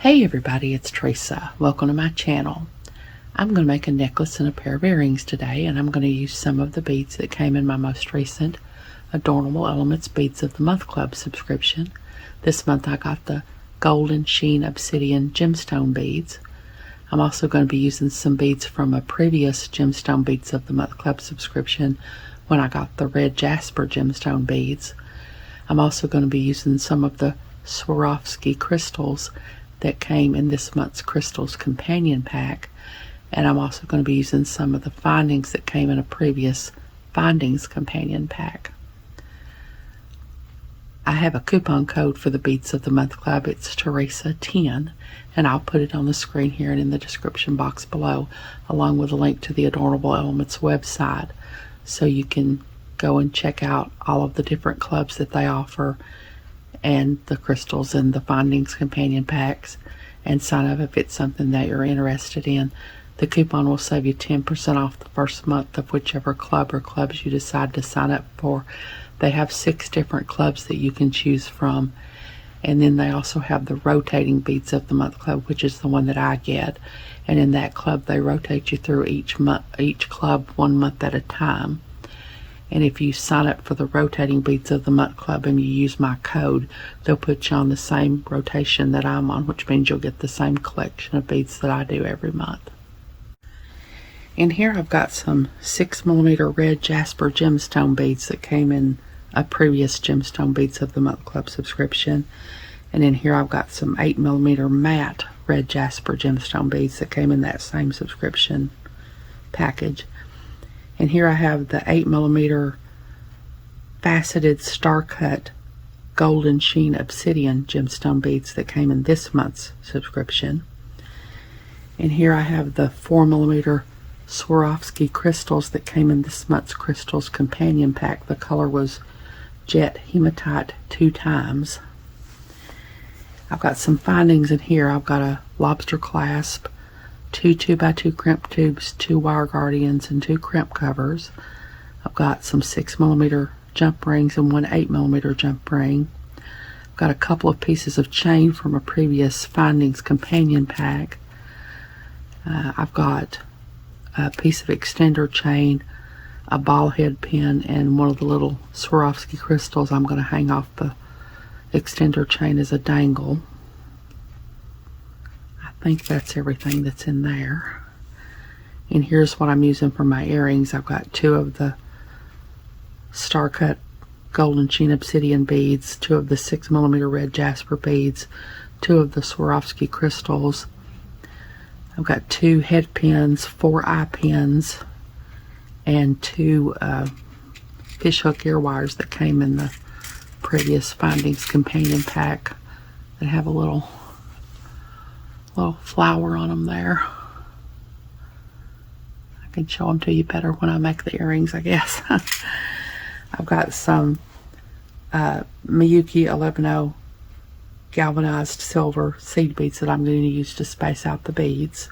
Hey everybody, it's Teresa. Welcome to my channel. I'm going to make a necklace and a pair of earrings today, and I'm going to use some of the beads that came in my most recent Adornable Elements Beads of the Month Club subscription. This month I got the Golden Sheen Obsidian Gemstone beads. I'm also going to be using some beads from a previous Gemstone Beads of the Month Club subscription when I got the red Jasper gemstone beads. I'm also going to be using some of the Swarovski crystals that came in this month's Crystals Companion Pack, and I'm also going to be using some of the findings that came in a previous Findings Companion Pack. I have a coupon code for the Beads of the Month Club. It's Teresa10, and I'll put it on the screen here and in the description box below, along with a link to the Adornable Elements website, so you can go and check out all of the different clubs that they offer and the crystals and the Findings Companion Packs, and sign up if it's something that you're interested in. The coupon will save you 10% off the first month of whichever club or clubs you decide to sign up for. They have 6 different clubs that you can choose from, and then they also have the Rotating Beads of the Month Club, which is the one that I get, and in that club they rotate you through each club 1 month at a time. And if you sign up for the Rotating Beads of the Month Club and you use my code, they'll put you on the same rotation that I'm on, which means you'll get the same collection of beads that I do every month. In here I've got some 6mm red Jasper gemstone beads that came in a previous Gemstone Beads of the Month Club subscription. And in here I've got some 8mm matte red Jasper gemstone beads that came in that same subscription package. And here I have the 8mm faceted star cut Golden Sheen Obsidian gemstone beads that came in this month's subscription. And here I have the 4mm Swarovski crystals that came in this month's Crystals Companion Pack. The color was Jet Hematite 2 times. I've got some findings in here. I've got a lobster clasp, 2 2x2 crimp tubes, 2 wire guardians, and 2 crimp covers. I've got some 6mm jump rings and 1 8mm jump ring. I've got a couple of pieces of chain from a previous Findings Companion Pack. I've got a piece of extender chain, a ball head pin, and one of the little Swarovski crystals I'm going to hang off the extender chain as a dangle. I think that's everything that's in there. And here's what I'm using for my earrings. I've got 2 of the star cut Golden Sheen Obsidian beads, 2 of the 6mm red Jasper beads, 2 of the Swarovski crystals. I've got 2 head pins, 4 eye pins, and 2 fishhook ear wires that came in the previous Findings Companion Pack that have a little flower on them there. I can show them to you better when I make the earrings, I guess. I've got some Miyuki 11-0 galvanized silver seed beads that I'm going to use to space out the beads.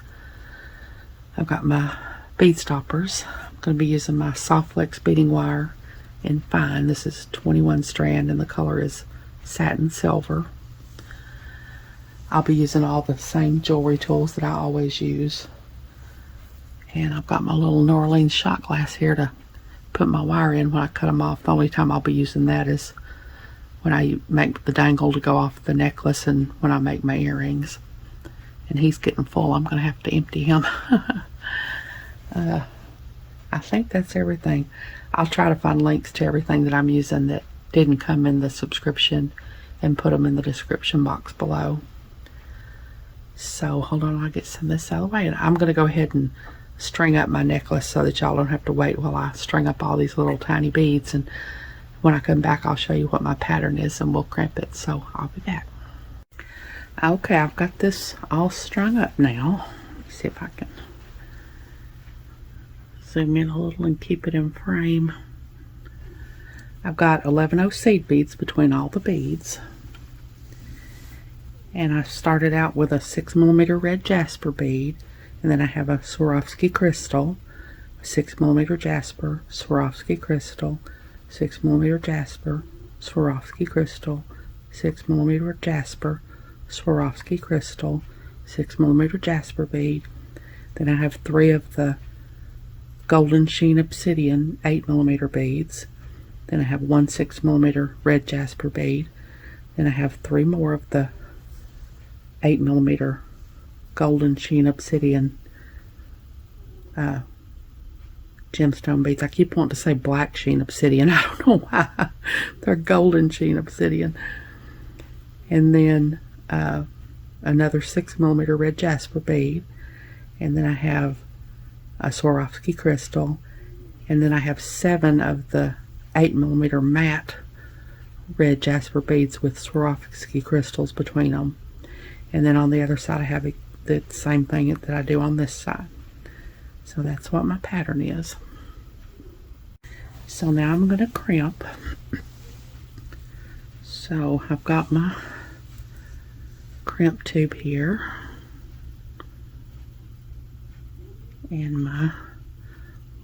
I've got my bead stoppers. I'm going to be using my Soft Flex beading wire in fine. This is 21 strand and the color is satin silver. I'll be using all the same jewelry tools that I always use. And I've got my little New Orleans shot glass here to put my wire in when I cut them off. The only time I'll be using that is when I make the dangle to go off the necklace and when I make my earrings. And he's getting full. I'm going to have to empty him. I think that's everything. I'll try to find links to everything that I'm using that didn't come in the subscription and put them in the description box below. So hold on, I'll get some of this out of the way. And I'm going to go ahead and string up my necklace so that y'all don't have to wait while I string up all these little tiny beads. And when I come back, I'll show you what my pattern is and we'll crimp it. So I'll be back. Okay, I've got this all strung up now. Let me see if I can zoom in a little and keep it in frame. I've got 11-0 seed beads between all the beads. And I started out with a 6mm red Jasper bead, and then I have a Swarovski crystal, 6mm Jasper, Swarovski crystal, 6mm Jasper, Swarovski crystal, 6mm Jasper, Swarovski crystal, 6mm Jasper bead. Then I have 3 of the golden sheen obsidian 8mm beads. Then I have 1 6mm red Jasper bead. Then I have 3 more of the 8mm golden sheen obsidian gemstone beads. I keep wanting to say black sheen obsidian. I don't know why. They're golden sheen obsidian. And then another 6mm red Jasper bead. And then I have a Swarovski crystal. And then I have 7 of the 8mm matte red Jasper beads with Swarovski crystals between them. And then on the other side I have the same thing that I do on this side. So that's what my pattern is. So now I'm going to crimp. So I've got my crimp tube here and my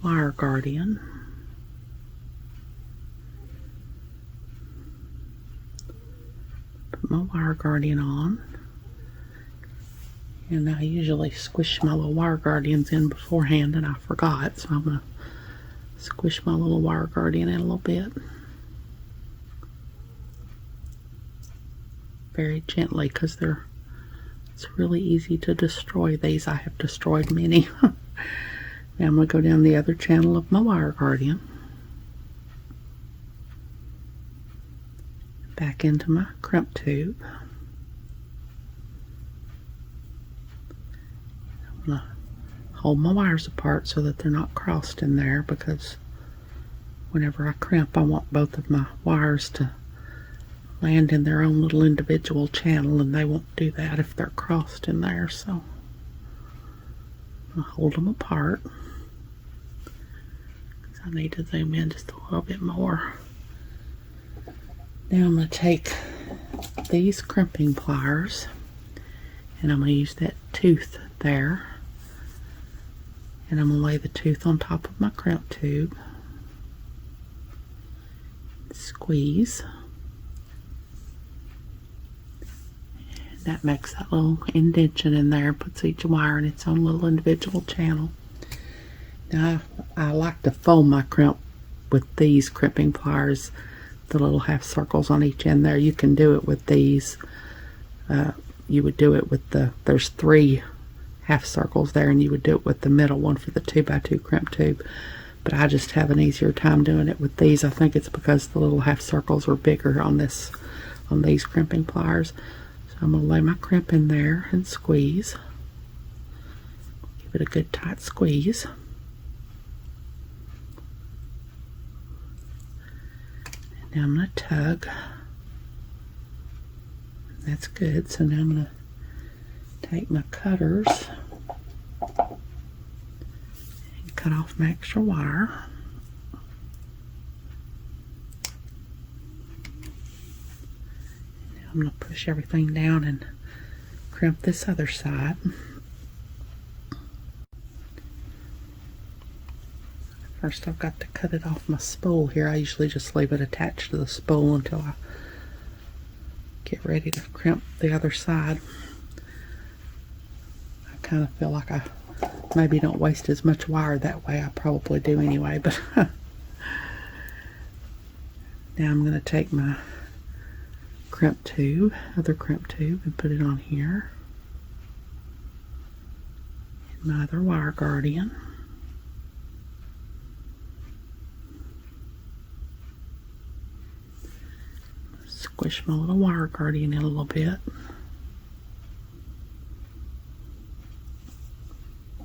wire guardian. Put my wire guardian on. And I usually squish my little wire guardians in beforehand, and I forgot, so I'm going to squish my little wire guardian in a little bit. Very gently, because it's really easy to destroy these. I have destroyed many. Now I'm going to go down the other channel of my wire guardian. Back into my crimp tube. I'm going to hold my wires apart so that they're not crossed in there, because whenever I crimp I want both of my wires to land in their own little individual channel, and they won't do that if they're crossed in there. So I'll hold them apart because I need to zoom in just a little bit more. Now I'm going to take these crimping pliers and I'm going to use that tooth there, and I'm going to lay the tooth on top of my crimp tube, squeeze. That makes that little indentation in there, puts each wire in its own little individual channel. Now I like to fold my crimp with these crimping pliers, the little half circles on each end there. You can do it with these. You would do it with there's 3 half circles there, and you would do it with the middle one for the 2x2 crimp tube. But I just have an easier time doing it with these. I think it's because the little half circles are bigger on these crimping pliers. So I'm going to lay my crimp in there and squeeze. Give it a good tight squeeze. And now I'm going to tug. That's good. So now I'm going to take my cutters and cut off my extra wire. I'm going to push everything down and crimp this other side. First I've got to cut it off my spool here. I usually just leave it attached to the spool until I get ready to crimp the other side. I kind of feel like I maybe don't waste as much wire that way. I probably do anyway, but now I'm going to take my other crimp tube, and put it on here. And my other wire guardian. Squish my little wire guardian in a little bit.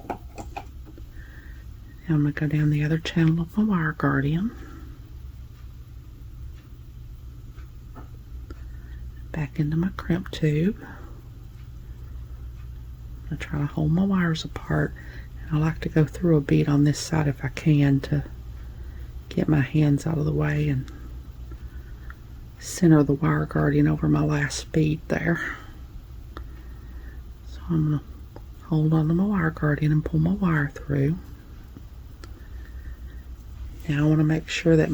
Now I'm going to go down the other channel of my wire guardian. Back into my crimp tube. I try to hold my wires apart, and I like to go through a bead on this side if I can to get my hands out of the way and center the wire guardian over my last bead there. So I'm going to hold on to my wire guardian and pull my wire through. Now I want to make sure that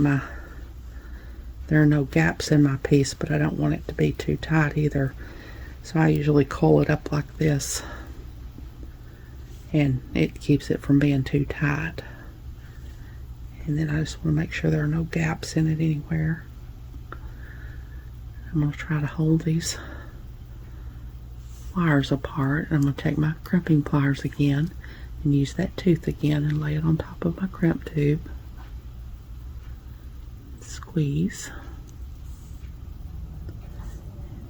there are no gaps in my piece, but I don't want it to be too tight either. So I usually coil it up like this, and it keeps it from being too tight. And then I just want to make sure there are no gaps in it anywhere. I'm going to try to hold these wires apart. I'm going to take my crimping pliers again and use that tooth again and lay it on top of my crimp tube. Squeeze.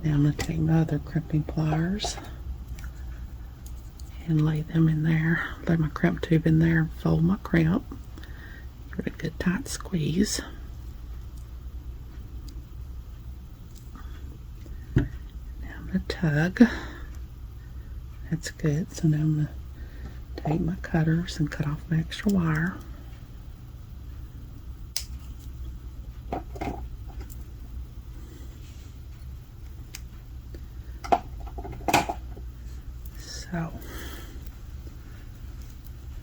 Now I'm going to take my other crimping pliers and lay them in there. Lay my crimp tube in there and fold my crimp. Give it a good tight squeeze. Now I'm going to tug. That's good. So now I'm going to take my cutters and cut off my extra wire. So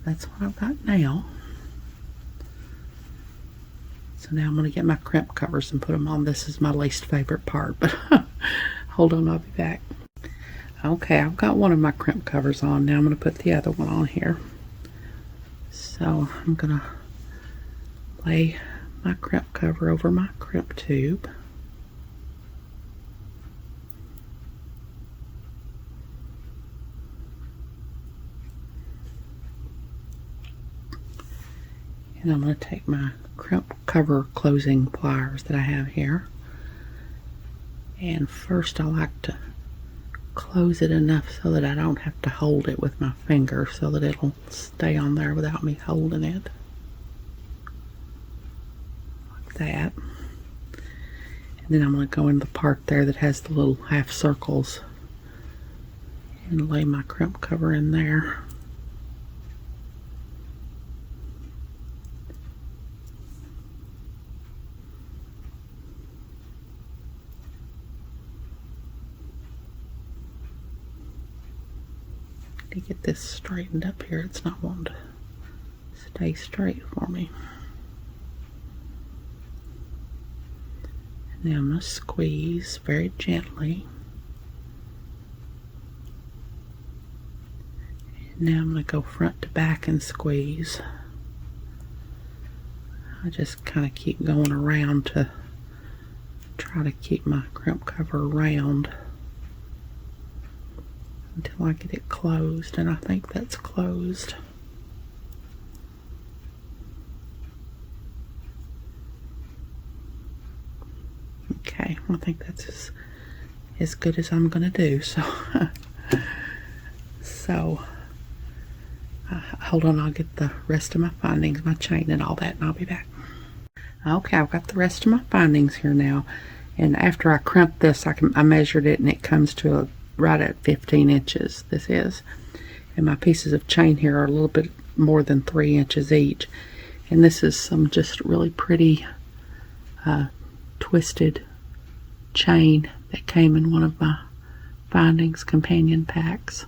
that's what I've got now. So now I'm going to get my crimp covers and put them on. This is my least favorite part, but hold on, I'll be back. Okay, I've got one of my crimp covers on. Now I'm going to put the other one on here. So I'm going to lay my crimp cover over my crimp tube. And I'm going to take my crimp cover closing pliers that I have here. And first I like to close it enough so that I don't have to hold it with my finger, so that it'll stay on there without me holding it. Like that. And then I'm going to go in the part there that has the little half circles and lay my crimp cover in there. To get this straightened up here, it's not wanting to stay straight for me. And now I'm going to squeeze very gently. And now I'm going to go front to back and squeeze. I just kind of keep going around to try to keep my crimp cover round until I get it closed, and I think that's closed. Okay, I think that's as good as I'm gonna do. So, hold on, I'll get the rest of my findings, my chain and all that, and I'll be back. Okay, I've got the rest of my findings here now, and after I crimped this, I measured it, and it comes to right at 15 inches. This is, and my pieces of chain here are a little bit more than 3 inches each, and this is some just really pretty twisted chain that came in one of my findings companion packs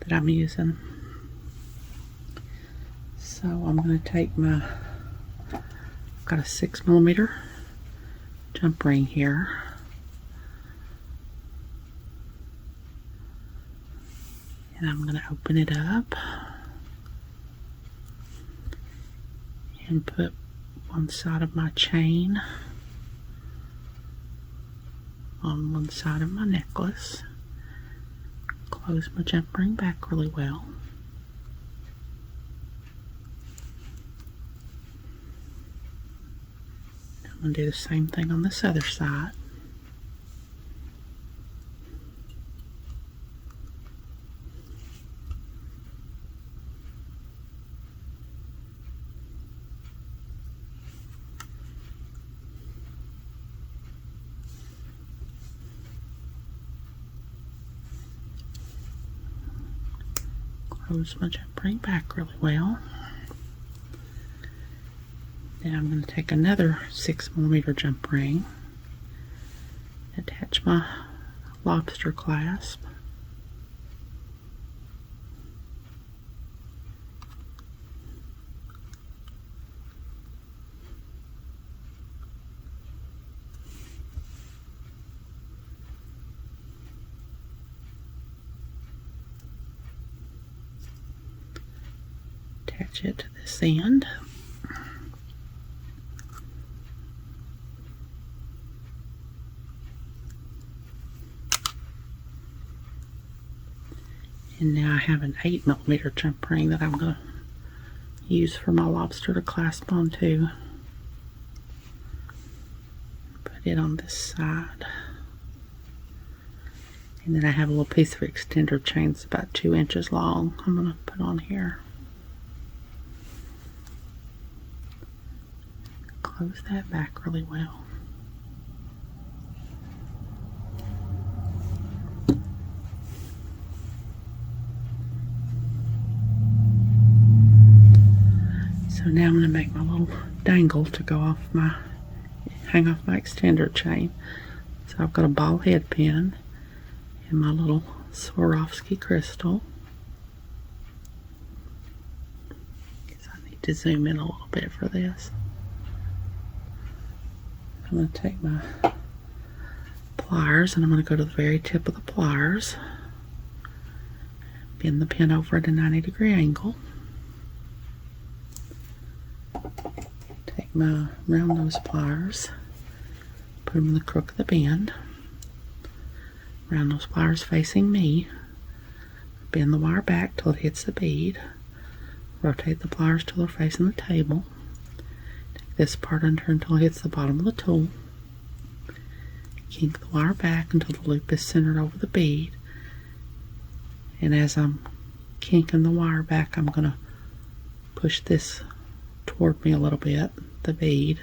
that I'm using. So I'm going to take I've got a 6mm jump ring here. And I'm going to open it up and put one side of my chain on one side of my necklace. Close my jump ring back really well. I'm going to do the same thing on this other side. Close my jump ring back really well. Then I'm going to take another 6mm jump ring, attach my lobster clasp, Attach it to this end. And now I have an 8mm jump ring that I'm going to use for my lobster to clasp onto. Put it on this side. And then I have a little piece of extender chain that's about 2 inches long. I'm going to put on here. Close that back really well. So now I'm going to make my little dangle to go off my, hang off my extender chain. So I've got a ball head pin and my little Swarovski crystal. Guess I need to zoom in a little bit for this. I'm going to take my pliers and I'm going to go to the very tip of the pliers. Bend the pin over at a 90-degree angle. Take my round nose pliers, put them in the crook of the bend. Round nose pliers facing me. Bend the wire back till it hits the bead. Rotate the pliers till they're facing the table. Take this part under until it hits the bottom of the tool. Kink the wire back until the loop is centered over the bead. And as I'm kinking the wire back, I'm going to push this toward me a little bit, the bead.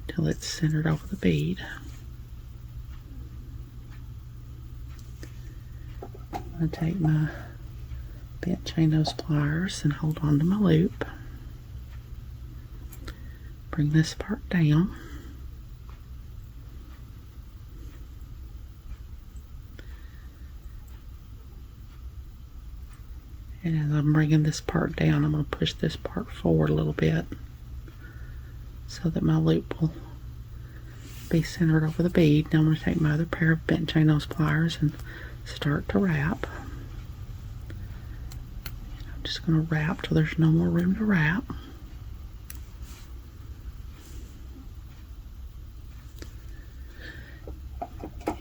Till it's centered over the bead. I'm going to take my bent chain nose pliers and hold on to my loop. Bring this part down. And as I'm bringing this part down, I'm going to push this part forward a little bit so that my loop will be centered over the bead. Now I'm going to take my other pair of bent chain nose pliers and start to wrap. I'm just going to wrap till there's no more room to wrap.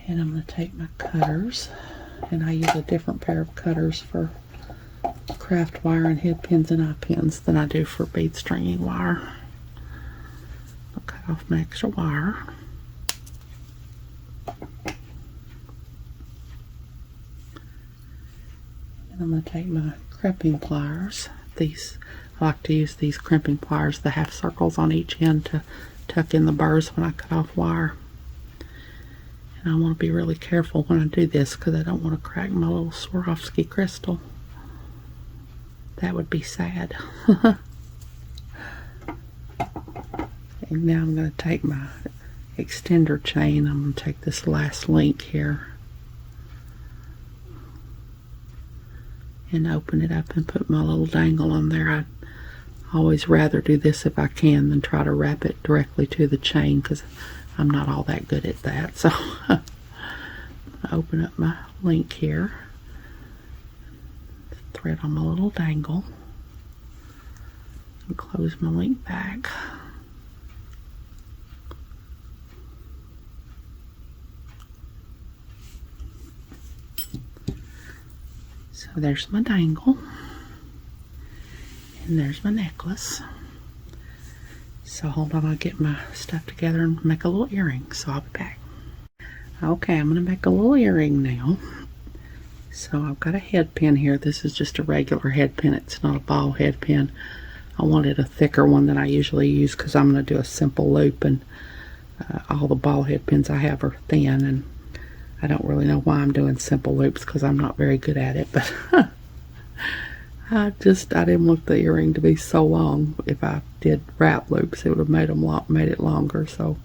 And I'm going to take my cutters, and I use a different pair of cutters for craft wire and head pins and eye pins than I do for bead stringing wire. I'll cut off my extra wire. And I'm going to take my crimping pliers. These, I like to use these crimping pliers, the half circles on each end, to tuck in the burrs when I cut off wire. And I want to be really careful when I do this because I don't want to crack my little Swarovski crystal. That would be sad. And now I'm going to take my extender chain. I'm going to take this last link here and open it up and put my little dangle on there. I always rather do this if I can than try to wrap it directly to the chain because I'm not all that good at that. So I open up my link here. Thread on my little dangle and close my link back. So there's my dangle and there's my necklace. So hold on, I'll get my stuff together and make a little earring. So I'll be back. Okay, I'm going to make a little earring now. So I've got a head pin here. This is just a regular head pin. It's not a ball head pin. I wanted a thicker one than I usually use because I'm going to do a simple loop, and all the ball head pins I have are thin, and I don't really know why I'm doing simple loops because I'm not very good at it, but I didn't want the earring to be so long. If I did wrap loops, it would have made it longer, so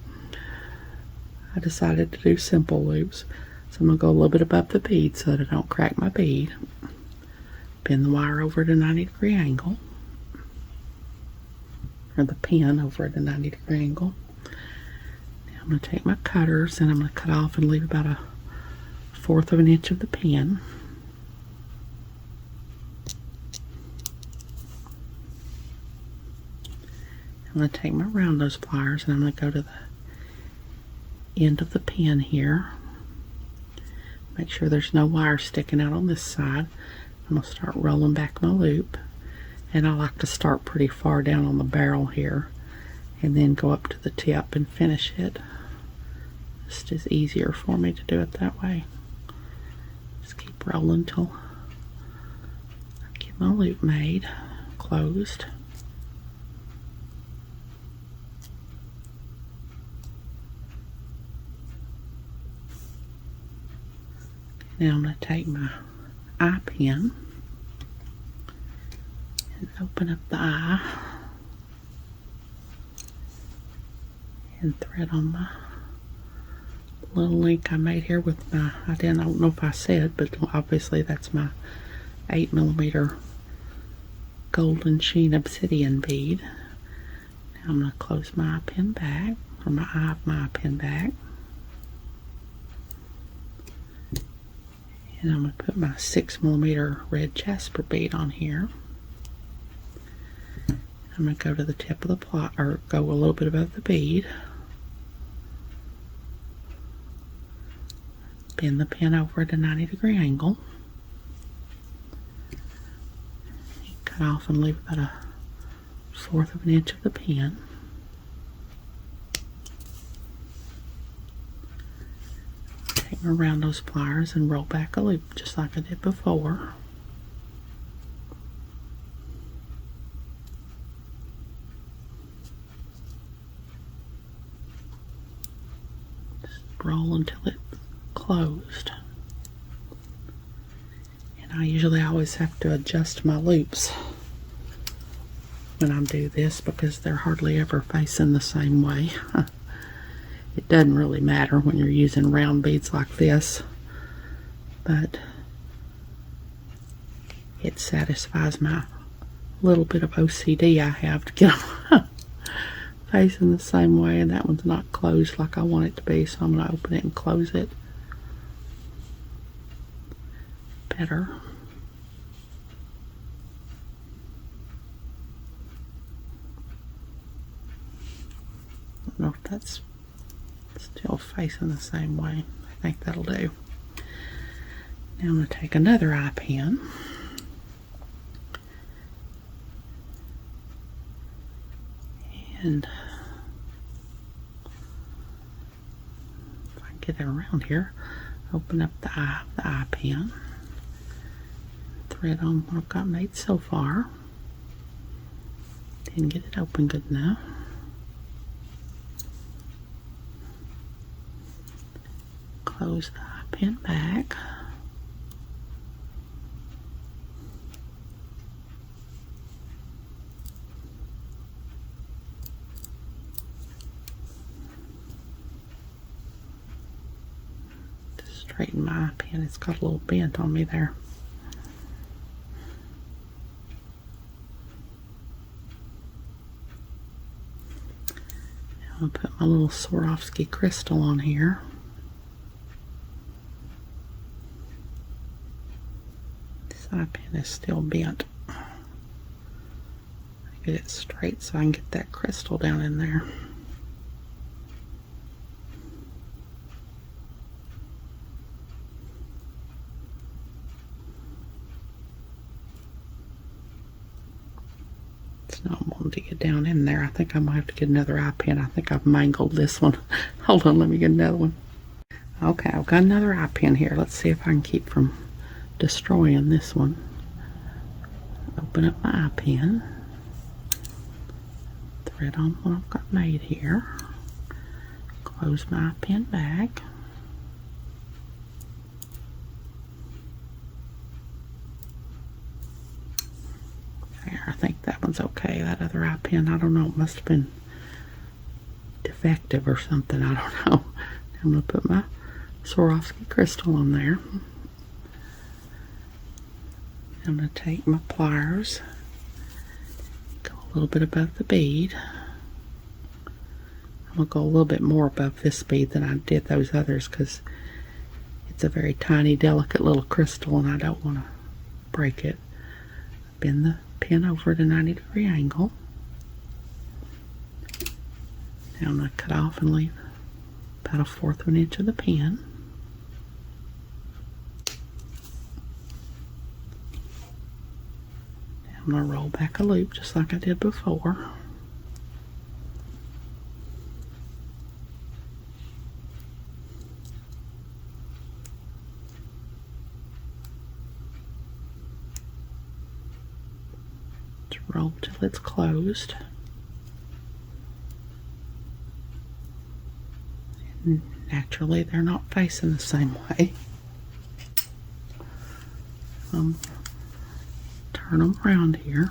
I decided to do simple loops. So I'm going to go a little bit above the bead so that I don't crack my bead. Bend the wire over at a 90-degree angle. Or the pin over at a 90-degree angle. Now I'm going to take my cutters and I'm going to cut off and leave about a 1/4 of an inch of the pin. I'm going to take my round nose pliers and I'm going to go to the end of the pin here. Make sure there's no wire sticking out on this side. I'm going to start rolling back my loop, and I like to start pretty far down on the barrel here and then go up to the tip and finish it. Just is easier for me to do it that way. Just keep rolling till I get my loop made, closed. Now I'm going to take my eye pin and open up the eye and thread on my little link I made here with my, I don't know if I said, but obviously that's my 8mm golden sheen obsidian bead. Now I'm going to close my eye pin back, or my eye pin back. And I'm going to put my 6mm red Jasper bead on here. I'm going to go to the tip of the plot, or go a little bit above the bead. Bend the pin over at a 90-degree angle. Cut off and leave about 1/4 of an inch of the pin. Take my round nose pliers and roll back a loop just like I did before. Just roll until it's closed. And I usually always have to adjust my loops when I do this because they're hardly ever facing the same way. It doesn't really matter when you're using round beads like this, but it satisfies my little bit of OCD I have to get them facing the same way, and that one's not closed like I want it to be, so I'm going to open it and close it better. I don't know if that's still facing the same way. I think that'll do. Now I'm going to take another eye pin and if I can get it around here, open up the eye pin, thread on what I've got made so far. Didn't get it open good enough. Close the eye pin back. Just straighten my eye pin. It's got a little bent on me there. Now I'm going to put my little Swarovski crystal on here. Eye pin is still bent. Get it straight so I can get that crystal down in there. It's not wanting to get down in there. I think I'm going to have to get another eye pin. I think I've mangled this one. Hold on, let me get another one. Okay, I've got another eye pin here. Let's see if I can keep from destroying this one. Open up my eye pin, thread on what I've got made here, close my eye pin back, there, I think that one's okay. That other eye pin, I don't know, it must have been defective or something, I don't know. Now I'm going to put my Swarovski crystal on there. I'm going to take my pliers, go a little bit above the bead. I'm going to go a little bit more above this bead than I did those others because It's a very tiny, delicate little crystal, and I don't want to break it. Bend the pin over at a 90-degree angle. Now I'm going to cut off and leave about 1/4 of an inch of the pin. Now I'm going to roll back a loop just like I did before. Roll till it's closed. And naturally, they're not facing the same way. Turn them around here.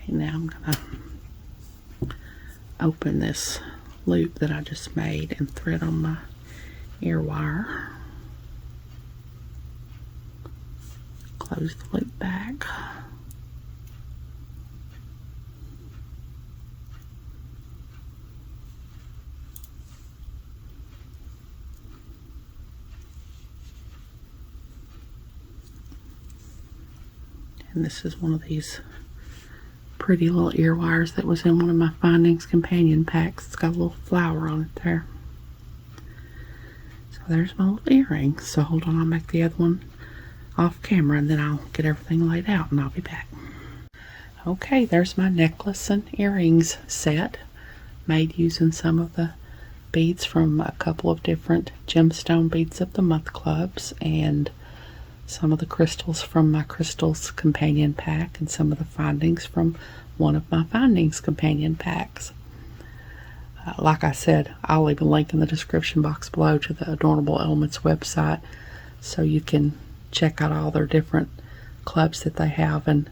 Okay, now I'm going to open this loop that I just made and thread on my ear wire. Close the loop back. And this is one of these pretty little ear wires that was in one of my Findings companion packs. It's got a little flower on it there. There's my little earring. So hold on, I'll make the other one off camera and then I'll get everything laid out and I'll be back. Okay, there's my necklace and earrings set, made using some of the beads from a couple of different Gemstone Beads of the Month clubs and some of the crystals from my Crystals companion pack and some of the findings from one of my Findings companion packs. Like I said, I'll leave a link in the description box below to the Adornable Elements website so you can check out all their different clubs that they have and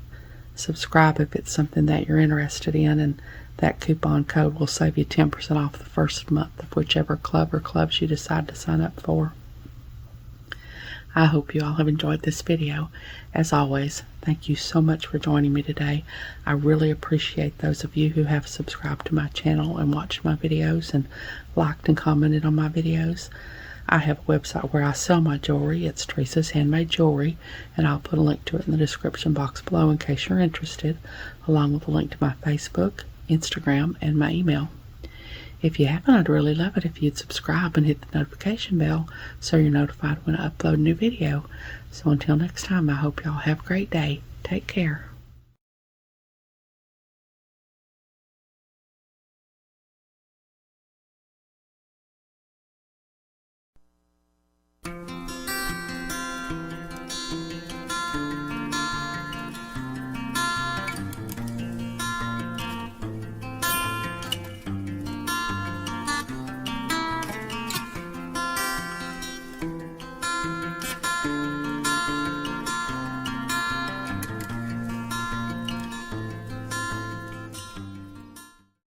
subscribe if it's something that you're interested in, and that coupon code will save you 10% off the first month of whichever club or clubs you decide to sign up for. I hope you all have enjoyed this video. As always, thank you so much for joining me today. I really appreciate those of you who have subscribed to my channel and watched my videos and liked and commented on my videos. I have a website where I sell my jewelry. It's Teresa's Handmade Jewelry, and I'll put a link to it in the description box below in case you're interested, along with a link to my Facebook, Instagram, and my email. If you haven't, I'd really love it if you'd subscribe and hit the notification bell so you're notified when I upload a new video. So until next time, I hope y'all have a great day. Take care.